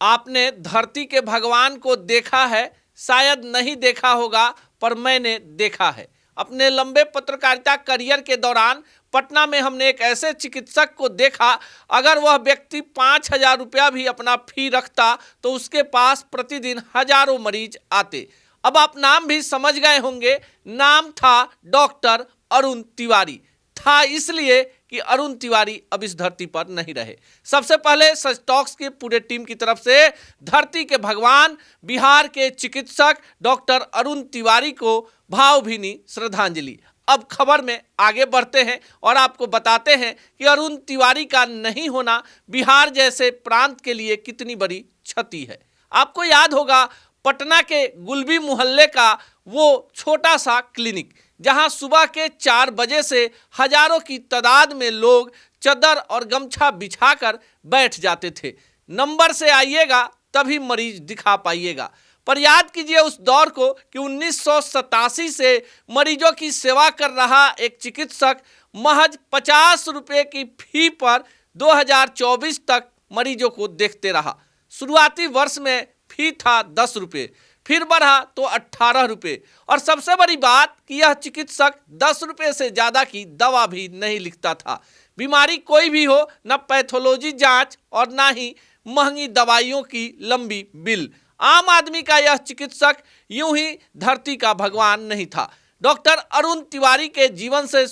आपने धरती के भगवान को देखा है, शायद नहीं देखा होगा, पर मैंने देखा है। अपने लंबे पत्रकारिता करियर के दौरान पटना में हमने एक ऐसे चिकित्सक को देखा, अगर वह व्यक्ति 5,000 रुपया भी अपना फी रखता तो उसके पास प्रतिदिन हजारों मरीज आते। अब आप नाम भी समझ गए होंगे, नाम था डॉक्टर अरुण तिवारी। था इसलिए कि अरुण तिवारी अब इस धरती पर नहीं रहे। सबसे पहले सच टॉक्स की पूरे टीम की तरफ से धरती के भगवान, बिहार के चिकित्सक डॉक्टर अरुण तिवारी को भावभीनी श्रद्धांजलि। अब खबर में आगे बढ़ते हैं और आपको बताते हैं कि अरुण तिवारी का नहीं होना बिहार जैसे प्रांत के लिए कितनी बड़ी क्षति है। आपको याद होगा पटना के गुलबी मोहल्ले का वो छोटा सा क्लिनिक, जहां सुबह के 4 बजे से हजारों की तादाद में लोग चादर और गमछा बिछाकर बैठ जाते थे। नंबर से आइएगा तभी मरीज दिखा पाइएगा। पर याद कीजिए उस दौर को कि 1987 से मरीजों की सेवा कर रहा एक चिकित्सक महज 50 रुपये की फी पर 2024 तक मरीजों को देखते रहा। शुरुआती वर्ष में फी था 10 रुपये, फिर बढ़ा तो 18 रुपये, और सबसे बड़ी बात कि यह चिकित्सक 10 रुपये से ज़्यादा की दवा भी नहीं लिखता था। बीमारी कोई भी हो, न पैथोलॉजी जांच और ना ही महंगी दवाइयों की लंबी बिल। आम आदमी का यह चिकित्सक यूं ही धरती का भगवान नहीं था। डॉक्टर अरुण तिवारी के जीवन से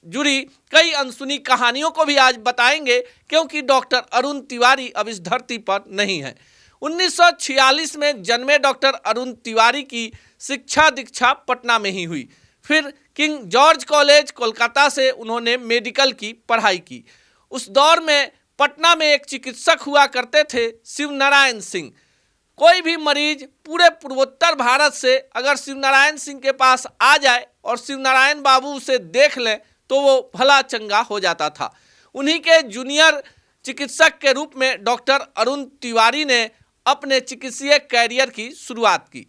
जुड़ी कई अनसुनी कहानियों को भी आज बताएंगे, क्योंकि डॉक्टर अरुण तिवारी अब इस धरती पर नहीं है। 1946 में जन्मे डॉक्टर अरुण तिवारी की शिक्षा दीक्षा पटना में ही हुई। फिर किंग जॉर्ज कॉलेज कोलकाता से उन्होंने मेडिकल की पढ़ाई की। उस दौर में पटना में एक चिकित्सक हुआ करते थे, शिवनारायण सिंह। कोई भी मरीज पूरे पूर्वोत्तर भारत से अगर शिवनारायण सिंह के पास आ जाए और शिवनारायण बाबू उसे देख लें तो वो भला चंगा हो जाता था। उन्हीं के जूनियर चिकित्सक के रूप में डॉक्टर अरुण तिवारी ने अपने चिकित्सीय कैरियर की शुरुआत की।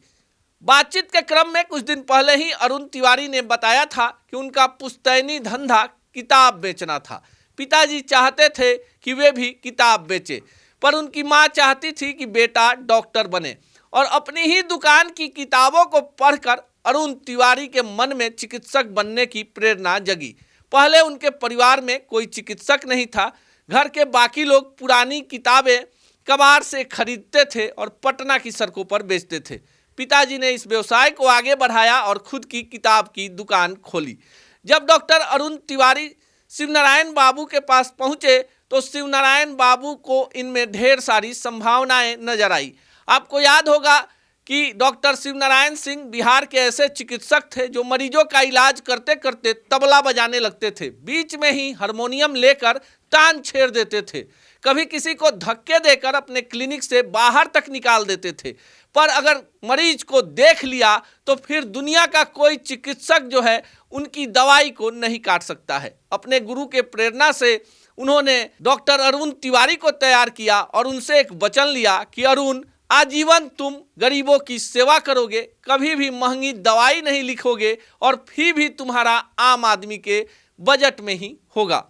बातचीत के क्रम में कुछ दिन पहले ही अरुण तिवारी ने बताया था कि उनका पुश्तैनी धंधा किताब बेचना था। पिताजी चाहते थे कि वे भी किताब बेचे, पर उनकी माँ चाहती थी कि बेटा डॉक्टर बने, और अपनी ही दुकान की किताबों को पढ़कर अरुण तिवारी के मन में चिकित्सक बनने की प्रेरणा जगी। पहले उनके परिवार में कोई चिकित्सक नहीं था। घर के बाकी लोग पुरानी किताबें कबाड़ से खरीदते थे और पटना की सड़कों पर बेचते थे। पिताजी ने इस व्यवसाय को आगे बढ़ाया और खुद की किताब की दुकान खोली। जब डॉक्टर अरुण तिवारी शिवनारायण बाबू के पास पहुंचे तो शिवनारायण बाबू को इनमें ढेर सारी संभावनाएं नजर आई। आपको याद होगा कि डॉक्टर शिवनारायण सिंह बिहार के ऐसे चिकित्सक थे जो मरीजों का इलाज करते करते तबला बजाने लगते थे। बीच में ही हारमोनियम लेकर तान छेड़ देते थे। कभी किसी को धक्के देकर अपने क्लिनिक से बाहर तक निकाल देते थे। पर अगर मरीज को देख लिया तो फिर दुनिया का कोई चिकित्सक जो है उनकी दवाई को नहीं काट सकता है। अपने गुरु के प्रेरणा से उन्होंने डॉक्टर अरुण तिवारी को तैयार किया और उनसे एक वचन लिया कि अरुण, आजीवन तुम गरीबों की सेवा करोगे, कभी भी महंगी दवाई नहीं लिखोगे और फी भी तुम्हारा आम आदमी के बजट में ही होगा।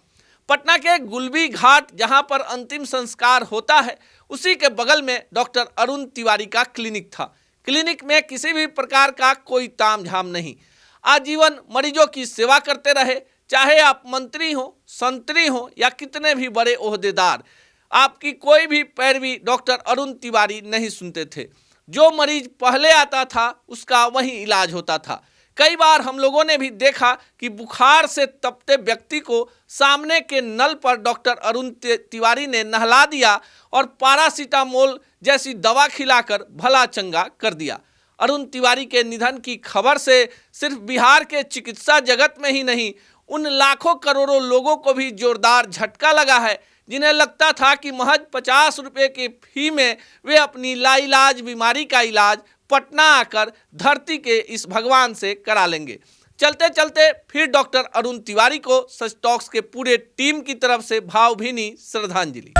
पटना के गुलबी घाट जहां पर अंतिम संस्कार होता है, उसी के बगल में डॉक्टर अरुण तिवारी का क्लिनिक था। क्लिनिक में किसी भी प्रकार का कोई तामझाम नहीं। आजीवन मरीजों की सेवा करते रहे, चाहे आप मंत्री हो, संतरी हो या कितने भी बड़े ओहदेदार। आपकी कोई भी पैरवी डॉक्टर अरुण तिवारी नहीं सुनते थे। जो मरीज पहले आता था उसका वही इलाज होता था। कई बार हम लोगों ने भी देखा कि बुखार से तपते व्यक्ति को सामने के नल पर डॉक्टर अरुण तिवारी ने नहला दिया और पैरासीटामोल जैसी दवा खिलाकर भला चंगा कर दिया। अरुण तिवारी के निधन की खबर से सिर्फ बिहार के चिकित्सा जगत में ही नहीं, उन लाखों करोड़ों लोगों को भी जोरदार झटका लगा है जिन्हें लगता था कि महज 50 रुपये की फी में वे अपनी लाइलाज बीमारी का इलाज पटना आकर धरती के इस भगवान से करा लेंगे। चलते चलते फिर डॉक्टर अरुण तिवारी को सच टॉक्स के पूरे टीम की तरफ से भावभीनी श्रद्धांजलि।